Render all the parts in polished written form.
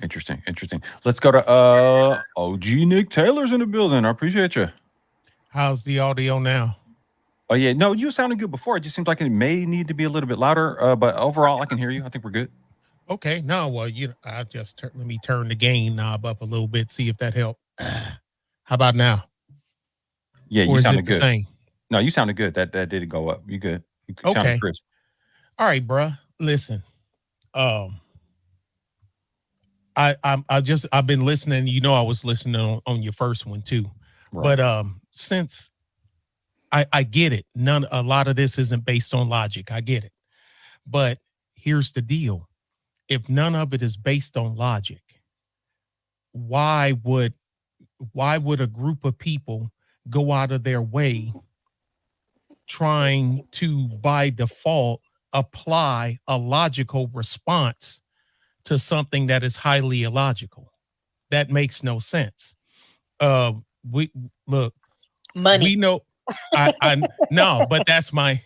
Interesting. Interesting. Let's go to OG Nick Taylor's in the building. I appreciate you. How's the audio now? Oh yeah, no, you sounded good before. It just seems like it may need to be a little bit louder. But overall, I can hear you. I think we're good. Okay, no, well, I just let me turn the gain knob up a little bit, see if that helped. How about now? Yeah, you Or is it sounded the good. same? No, you sounded good. That did go up. You good? You sounded Okay. crisp. All right, bruh. Listen. Um, I've been listening. You know, I was listening on your first one too. Right. But since I get it, a lot of this isn't based on logic. I get it. But here's the deal. If none of it is based on logic, why would a group of people go out of their way trying to by default apply a logical response to something that is highly illogical? That makes no sense. Uh, we look, we Money. know. I no, but that's my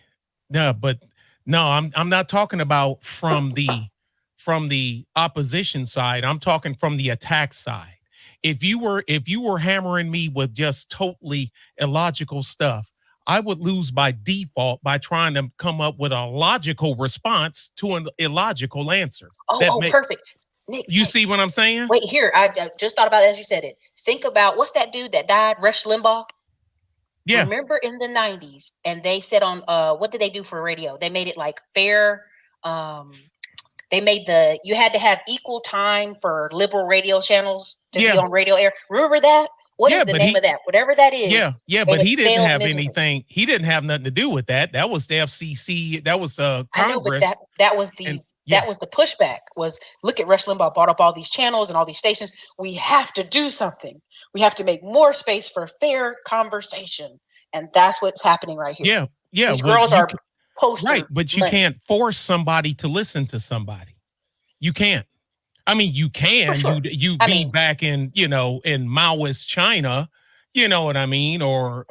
no, but no. I'm not talking about from the opposition side. I'm talking from the attack side. If you were hammering me with just totally illogical stuff, I would lose by default by trying to come up with a logical response to an illogical answer. Perfect. Nick, You see what I'm saying? wait here. I just thought about it as you said it. Think about what's that dude that died, Rush Limbaugh. Yeah. Remember in the 90s, and they said on what did they do for radio? They made it like fair. They made you had to have equal time for liberal radio channels to be on radio air. Remember that? What is the name of that? Whatever that is. Yeah, but he didn't have anything. He didn't have nothing to do with that. That was the FCC. That was Congress. I know, but that was the that was the pushback. Was look at Rush Limbaugh bought up all these channels and all these stations. We have to do something. We have to make more space for fair conversation, and that's what's happening right here. Yeah. These girls are poster right, but you can't force somebody to listen to somebody. You can't. I mean, you can. Sure. You be back in in Maoist China. You know what I mean? Or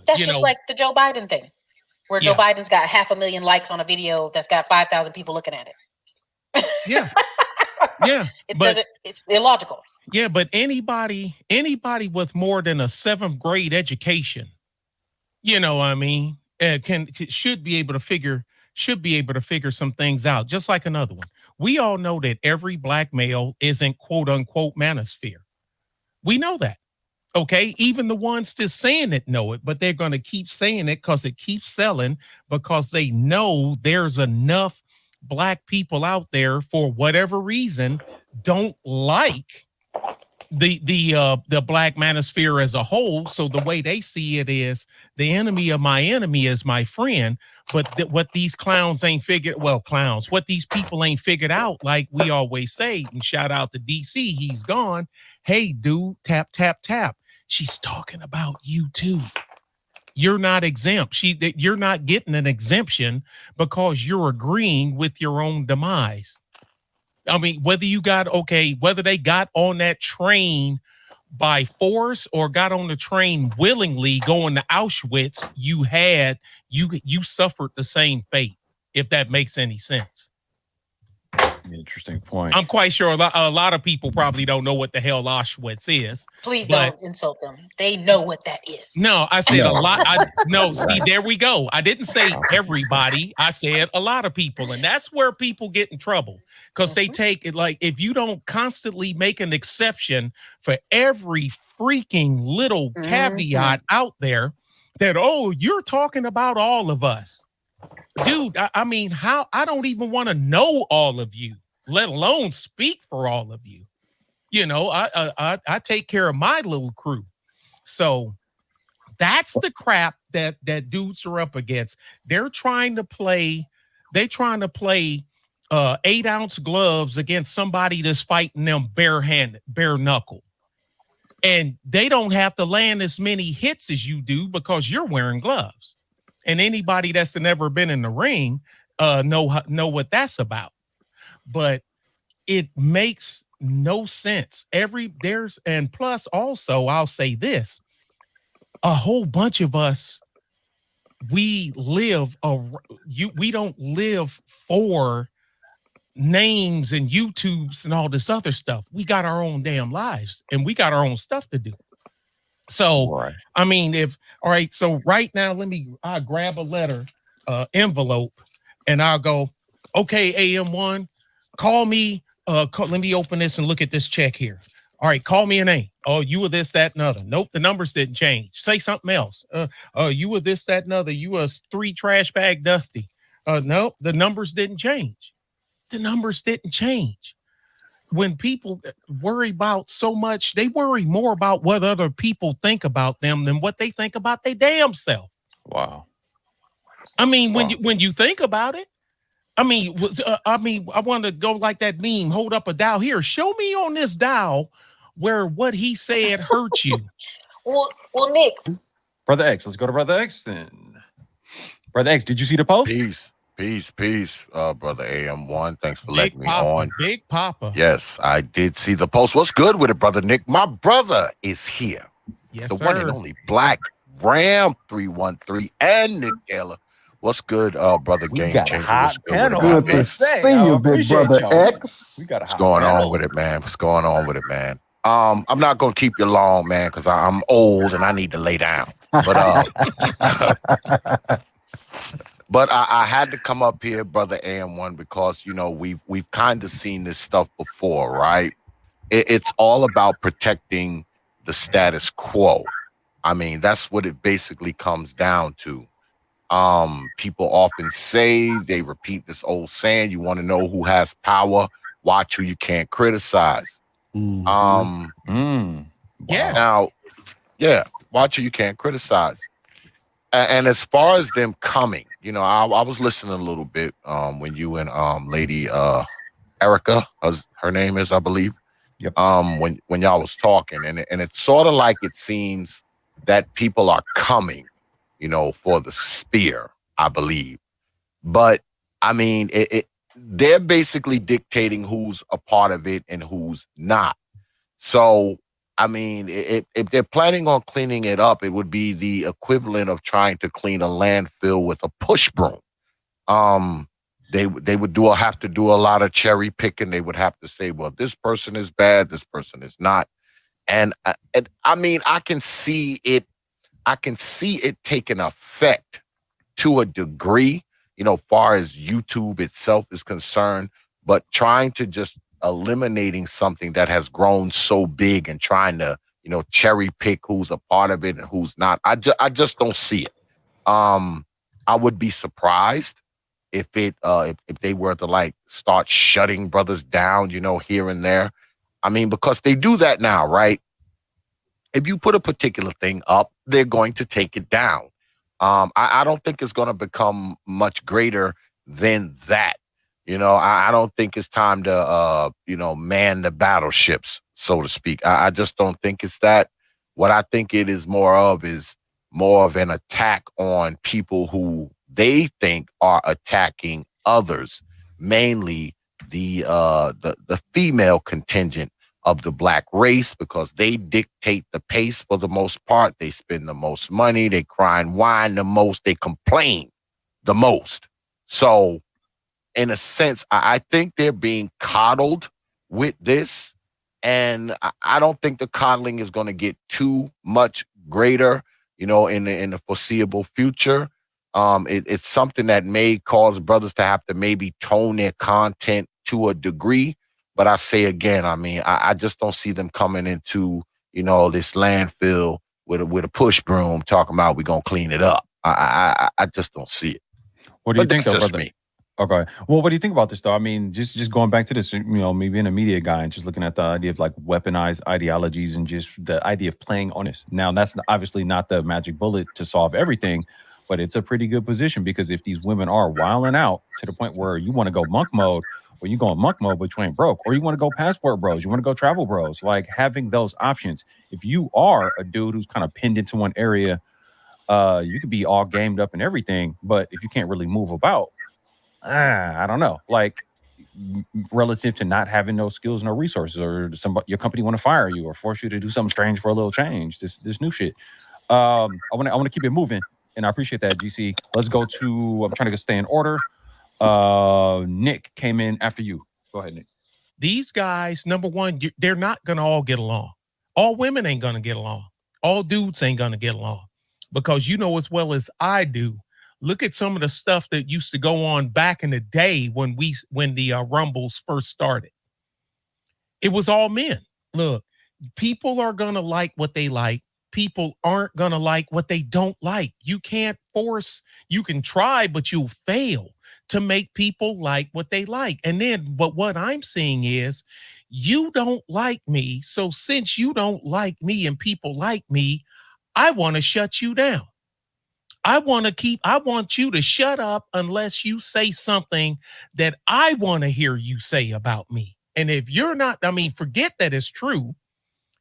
that's just like the Joe Biden thing, where Joe Biden's got 500,000 likes on a video that's got 5,000 people looking at it. Yeah. It's illogical. Yeah, but anybody with more than a 7th grade education, you know what I mean, should be able to figure some things out. Just like another one. We all know that every black male isn't quote unquote manosphere. We know that. Okay. Even the ones just saying it know it, but they're going to keep saying it because it keeps selling, because they know there's enough black people out there for whatever reason don't like the black manosphere as a whole. So the way they see it is the enemy of my enemy is my friend. But what these clowns ain't figured, what these people ain't figured out, like we always say, and shout out to DC, he's gone. Hey, dude, tap, tap, tap. She's talking about you too. You're not exempt. You're not getting an exemption because you're agreeing with your own demise. I mean, whether they got on that train by force or got on the train willingly going to Auschwitz, you suffered the same fate, if that makes any sense. Interesting point. I'm quite sure a lot of people probably don't know what the hell Auschwitz is. Please don't insult them. They know what that is. No, I said a lot. See, there we go. I didn't say everybody. I said a lot of people. And that's where people get in trouble, because they take it like, if you don't constantly make an exception for every freaking little caveat out there that, you're talking about all of us. Dude, I mean, I don't even want to know all of you, let alone speak for all of you. You know, I take care of my little crew. So that's the crap that dudes are up against. They're trying to play 8-ounce gloves against somebody that's fighting them bare knuckle. And they don't have to land as many hits as you do because you're wearing gloves. And anybody that's never been in the ring know what that's about. But it makes no sense. And plus also, I'll say this, a whole bunch of us, we don't live for names and YouTubes and all this other stuff. We got our own damn lives and we got our own stuff to do. So, Right. I mean, all right, so right now, I'll grab a letter, envelope, and I'll go, okay, AM1, call me, let me open this and look at this check here. All right, call me a name. Oh, you were this, that, and other. Nope, the numbers didn't change. Say something else. You were this, that, and other. You was 3 trash bag Dusty. Nope, the numbers didn't change. The numbers didn't change. When people worry about so much, they worry more about what other people think about them than what they think about their damn self. Wow. I mean, when you think about it, I mean, I want to go like that meme. Hold up a dial here. Show me on this dial where what he said hurt you. Well, Nick. Brother X, let's go to Brother X then. Brother X, did you see the post? Peace, brother AM1. Thanks for letting me on. Big Papa. Yes, I did see the post. What's good with it, brother Nick? My brother is here. Yes, the one and only Black Ram 313 and Nick Taylor. What's good, brother We Game got a Changer? hot What's panel. good Good to see you, big brother X. We got a What's hot going panel. on with it, man? What's going on with it, man? I'm not gonna keep you long, man, because I'm old and I need to lay down. But but I had to come up here, brother AM1, because you know we've kind of seen this stuff before, right? It's all about protecting the status quo. I mean, that's what it basically comes down to. People often say, they repeat this old saying, you want to know who has power, watch who you can't criticize. Yeah. Now, yeah, watch who you can't criticize. And as far as them coming, you know, I was listening a little bit when you and Lady Erica, as her name is, I believe. Yep. When y'all was talking, and it's sort of like it seems that people are coming, you know, for the spear, I believe. But I mean, they're basically dictating who's a part of it and who's not. So, I mean, if they're planning on cleaning it up, it would be the equivalent of trying to clean a landfill with a push broom. They would have to do a lot of cherry picking. They would have to say, well, this person is bad, this person is not. And I mean, I can see it taking effect to a degree, you know, far as YouTube itself is concerned, but trying to just eliminating something that has grown so big and trying to, you know, cherry pick who's a part of it and who's not. I just don't see it. I would be surprised if they were to like start shutting brothers down, you know, here and there. I mean, because they do that now, right? If you put a particular thing up, they're going to take it down. I don't think it's going to become much greater than that. You know, I don't think it's time to, you know, man the battleships, so to speak. I just don't think it's that. What I think it is more of an attack on people who they think are attacking others, mainly the female contingent of the Black race, because they dictate the pace for the most part. They spend the most money. They cry and whine the most. They complain the most. So, in a sense, I think they're being coddled with this. And I don't think the coddling is going to get too much greater, you know, in the foreseeable future. It's something that may cause brothers to have to maybe tone their content to a degree. But I say again, I mean, I just don't see them coming into, you know, this landfill with a push broom talking about we're going to clean it up. I just don't see it. What do you think, that's though, just brother? me. Okay. Well, what do you think about this, though? I mean, just going back to this, you know, me being a media guy and just looking at the idea of like weaponized ideologies and just the idea of playing on this. Now, that's obviously not the magic bullet to solve everything, but it's a pretty good position, because if these women are wilding out to the point where you want to go monk mode, or you go in monk mode but you ain't broke, or you want to go passport bros, you want to go travel bros, like having those options. If you are a dude who's kind of pinned into one area, you could be all gamed up and everything, but if you can't really move about, I don't know, like relative to not having no skills, no resources, or your company want to fire you or force you to do something strange for a little change, this new shit. I want to keep it moving, and I appreciate that, GC. Let's go to, I'm trying to stay in order. Nick came in after you. Go ahead, Nick. These guys, number one, they're not going to all get along. All women ain't going to get along. All dudes ain't going to get along, because you know as well as I do, look at some of the stuff that used to go on back in the day when the Rumbles first started. It was all men. Look, people are going to like what they like. People aren't going to like what they don't like. You can't force, you can try, but you'll fail to make people like what they like. And then, but what I'm seeing is you don't like me. So since you don't like me and people like me, I want to shut you down. I want you to shut up unless you say something that I want to hear you say about me. And if you're not, I mean, forget that it's true.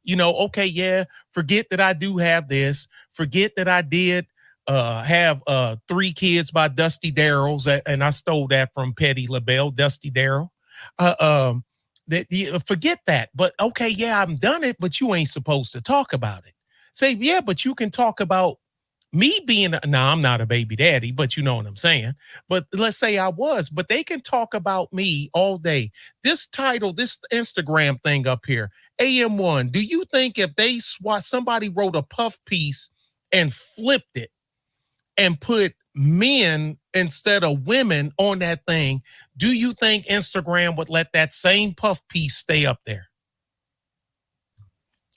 You know, okay, yeah, forget that I do have this. Forget that I did have 3 kids by Dusty Darrell's, and I stole that from Petty LaBelle, Dusty Darrell. Forget that. But okay, yeah, I've done it, but you ain't supposed to talk about it. Say, yeah, but you can talk about me being, now I'm not a baby daddy, but you know what I'm saying. But let's say I was, but they can talk about me all day. This title, this Instagram thing up here, AM1, do you think if they somebody wrote a puff piece and flipped it and put men instead of women on that thing, do you think Instagram would let that same puff piece stay up there?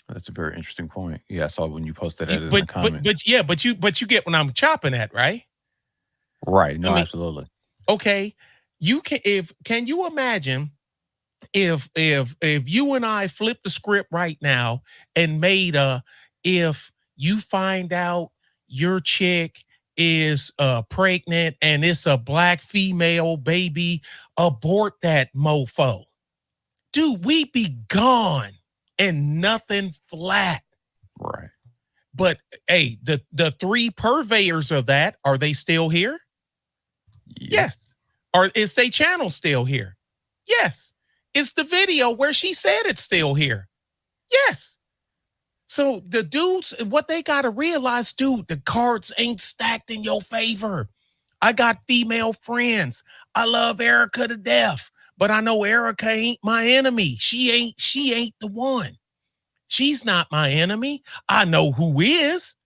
That's a very interesting point. Yeah, I saw when you posted that in the comment. But you get what I'm chopping at, right? Right. No, absolutely. Okay. Can you imagine if you and I flipped the script right now and made if you find out your chick is pregnant and it's a black female baby, abort that mofo. Dude, we'd be gone and nothing flat. Right. But hey, the 3 purveyors of that, are they still here? Yes. Or is their channel still here? Yes. Is the video where she said it's still here? Yes. So the dudes, what they got to realize, dude, the cards ain't stacked in your favor. I got female friends. I love Erica to death, but I know Erica ain't my enemy. She ain't the one. She's not my enemy. I know who is.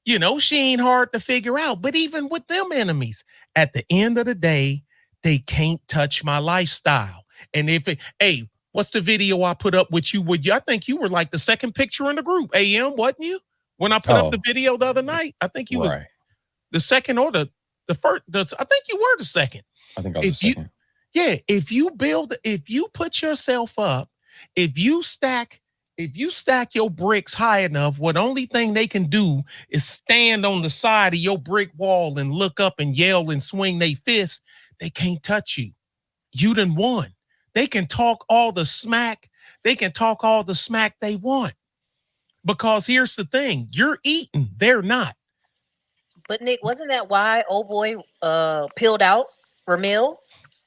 You know, she ain't hard to figure out. But even with them enemies, at the end of the day, they can't touch my lifestyle. And hey, what's the video I put up with you? I think you were like the second picture in the group, AM, wasn't you? When I put up the video the other night, I think you was the second or the first. I think you were the second. I think I was the second. Yeah, if you put yourself up, if you stack your bricks high enough, what only thing they can do is stand on the side of your brick wall and look up and yell and swing their fists. They can't touch you. You done won. They can talk all the smack. They can talk all the smack they want. Because here's the thing. You're eating. They're not. But Nick, wasn't that why old boy peeled out Ramil?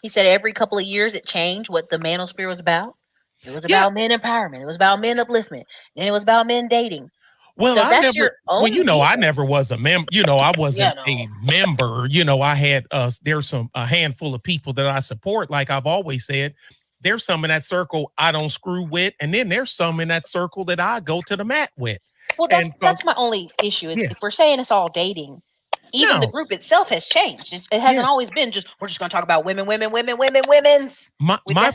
He said every couple of years it changed what the manosphere was about. It was about men empowerment. It was about men upliftment. Then it was about men dating. Well, so I never was a member. You know, I wasn't a member. You know, I had there's a handful of people that I support. Like I've always said, there's some in that circle I don't screw with, and then there's some in that circle that I go to the mat with. Well, that's my only issue. Is if we're saying it's all dating, even the group itself has changed. It hasn't always been just we're just going to talk about women's. That's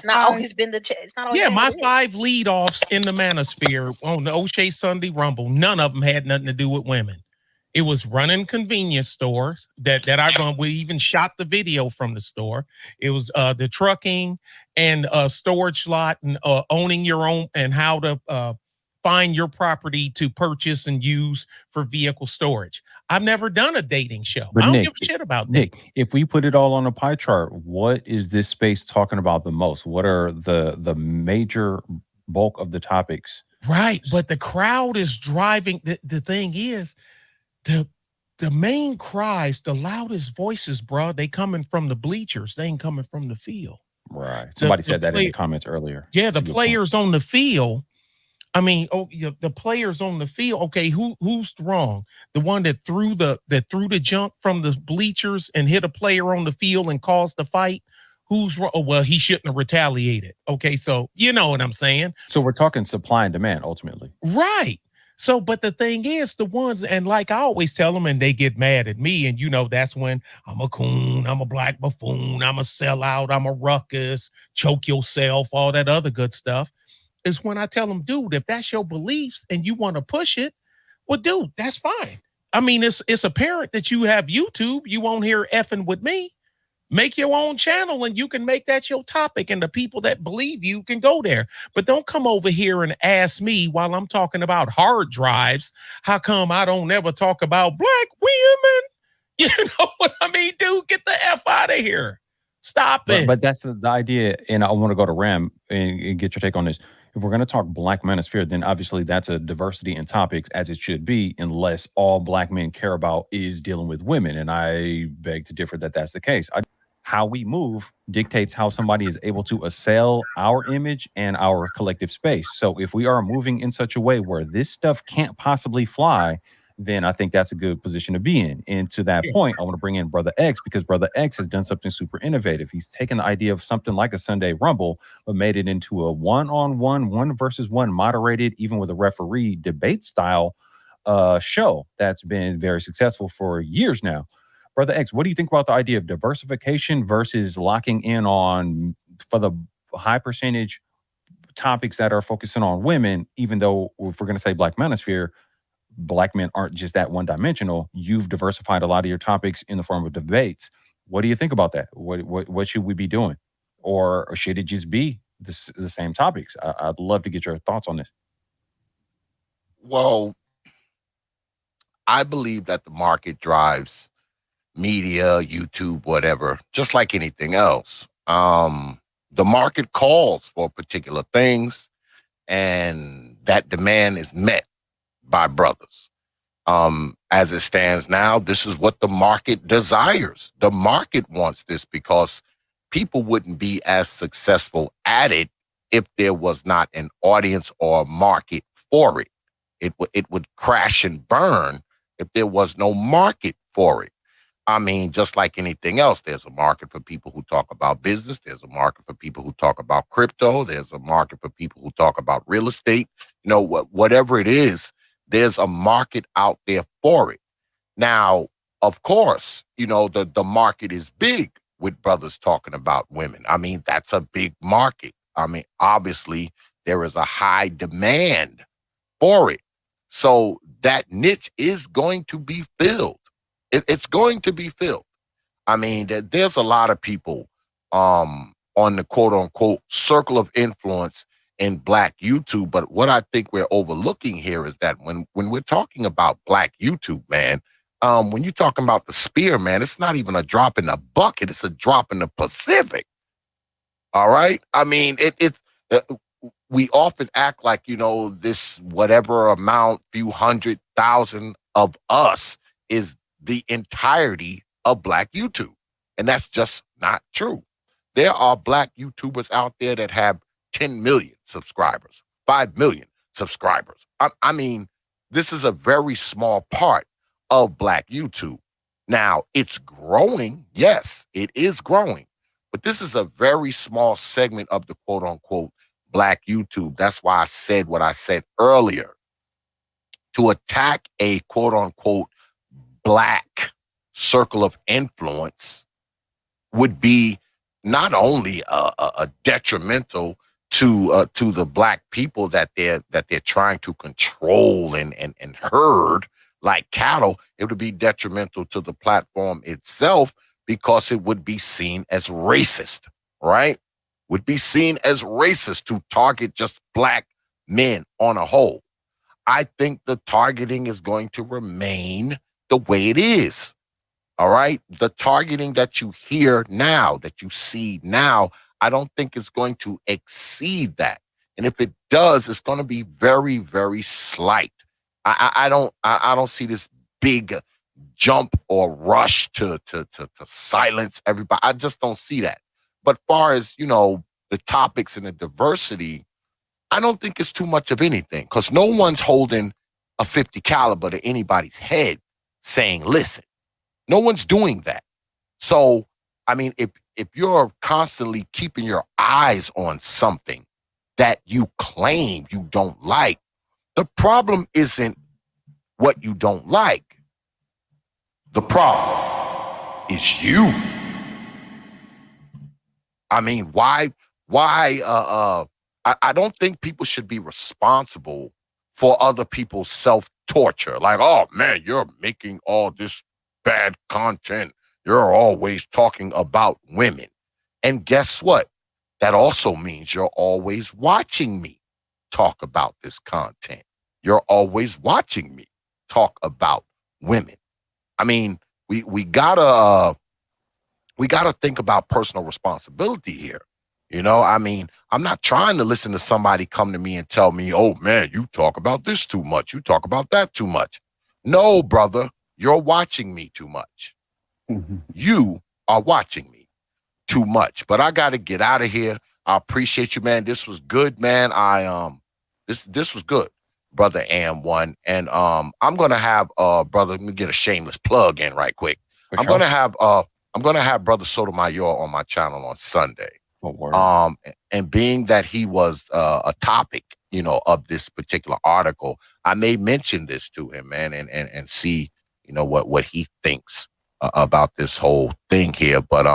not always been the. It's not always my 5 leadoffs in the manosphere on the O'Shea Sunday Rumble. None of them had nothing to do with women. It was running convenience stores we even shot the video from the store. It was the trucking and storage lot and owning your own and how to find your property to purchase and use for vehicle storage. I've never done a dating show. But I don't give a shit about Nick. If we put it all on a pie chart, what is this space talking about the most? What are the major bulk of the topics? Right, but the crowd is driving. The thing is, the main cries, the loudest voices, bro, they coming from the bleachers. They ain't coming from the field. Right. Somebody said that in the comments earlier. Yeah, the players on the field. I mean, the players on the field. Okay, who's wrong? The one that threw the junk from the bleachers and hit a player on the field and caused the fight. Who's wrong? Oh, well, he shouldn't have retaliated. Okay, so you know what I'm saying. So we're talking supply and demand ultimately. Right. So, but the thing is, the ones, and like I always tell them, and they get mad at me, and that's when I'm a coon, I'm a black buffoon, I'm a sellout, I'm a ruckus, choke yourself, all that other good stuff. Is when I tell them, dude, if that's your beliefs and you want to push it, well, dude, that's fine. I mean, it's apparent that you have YouTube. You won't hear effing with me. Make your own channel and you can make that your topic, and the people that believe you can go there. But don't come over here and ask me while I'm talking about hard drives, how come I don't ever talk about black women? You know what I mean, dude? Get the F out of here. Stop it. But that's the idea, and I want to go to Ram and get your take on this. If we're going to talk Black manosphere, then obviously that's a diversity in topics, as it should be, unless all Black men care about is dealing with women. And I beg to differ that that's the case. How we move dictates how somebody is able to assail our image and our collective space. So if we are moving in such a way where this stuff can't possibly fly, then I think that's a good position to be in. And to that point, I want to bring in Brother X, because Brother X has done something super innovative. He's taken the idea of something like a Sunday Rumble, but made it into a one-on-one, one versus one, moderated, even with a referee, debate style show that's been very successful for years now. Brother X, what do you think about the idea of diversification versus locking in on, for the high percentage topics that are focusing on women, even though if we're going to say Black manosphere, Black men aren't just that one dimensional. You've diversified a lot of your topics in the form of debates. What do you think about that? What should we be doing? Or should it just be the same topics? I'd love to get your thoughts on this. Well, I believe that the market drives media, YouTube, whatever, just like anything else. The market calls for particular things, and that demand is met by brothers. As it stands now, this is what the market desires. The market wants this because people wouldn't be as successful at it if there was not an audience or a market for it. It would crash and burn if there was no market for it. I mean, just like anything else, there's a market for people who talk about business. There's a market for people who talk about crypto. There's a market for people who talk about real estate. You know, whatever it is, there's a market out there for it. Now, of course, the market is big with brothers talking about women. I mean, that's a big market. I mean, obviously, there is a high demand for it. So that niche is going to be filled. It's going to be filled. I mean, there's a lot of people on the quote unquote circle of influence in Black YouTube. But what I think we're overlooking here is that when we're talking about Black YouTube, man, when you're talking about the spear, man, it's not even a drop in the bucket. It's a drop in the Pacific. All right. I mean, we often act like, this whatever amount, few 100,000 of us is the entirety of Black YouTube. And that's just not true. There are Black YouTubers out there that have 10 million subscribers, 5 million subscribers. I mean, this is a very small part of Black YouTube. Now, it's growing. Yes, it is growing. But this is a very small segment of the quote unquote Black YouTube. That's why I said what I said earlier. To attack a quote unquote Black circle of influence would be not only a detrimental to the Black people that they're trying to control and herd like cattle. It would be detrimental to the platform itself because it would be seen as racist, right? Would be seen as racist to target just Black men on a whole. I think the targeting is going to remain the way it is. All right. The targeting that you hear now, that you see now, I don't think it's going to exceed that. And if it does, it's going to be very, very slight. I don't see this big jump or rush to silence everybody. I just don't see that. But far as, the topics and the diversity, I don't think it's too much of anything, because no one's holding a 50 caliber to anybody's head saying, listen, no one's doing that. So, I mean, if you're constantly keeping your eyes on something that you claim you don't like, the problem isn't what you don't like. The problem is you. I mean, why I don't think people should be responsible for other people's self-torture. Like, oh man, you're making all this bad content. You're always talking about women. And guess what? That also means you're always watching me talk about this content. You're always watching me talk about women. I mean, we gotta think about personal responsibility here. You know, I mean, I'm not trying to listen to somebody come to me and tell me, oh man, you talk about this too much. You talk about that too much. No, brother, you're watching me too much. You are watching me too much. But I got to get out of here. I appreciate you, man. This was good, man. This was good, brother AM1. And I'm gonna have brother, let me get a shameless plug in right quick. I'm gonna have Brother Sotomayor on my channel on Sunday. And being that he was a topic, you know, of this particular article, I may mention this to him, man, and see, you know, what he thinks about this whole thing here. But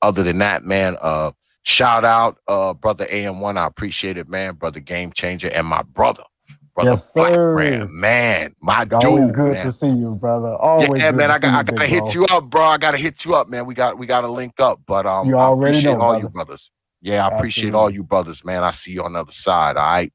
other than that, man, shout out brother AM1. I appreciate it, man. Brother Game Changer, and my brother yes, Black sir. Brand, man, my Always dude, good man. to see you, brother. Always yeah, good man. to I see you, gotta hit you up, bro. I gotta hit you up, man. We gotta link up. But you I already appreciate know, all brother. you brothers. Yeah, I appreciate Absolutely. all you brothers, man. I see you on the other side. All right.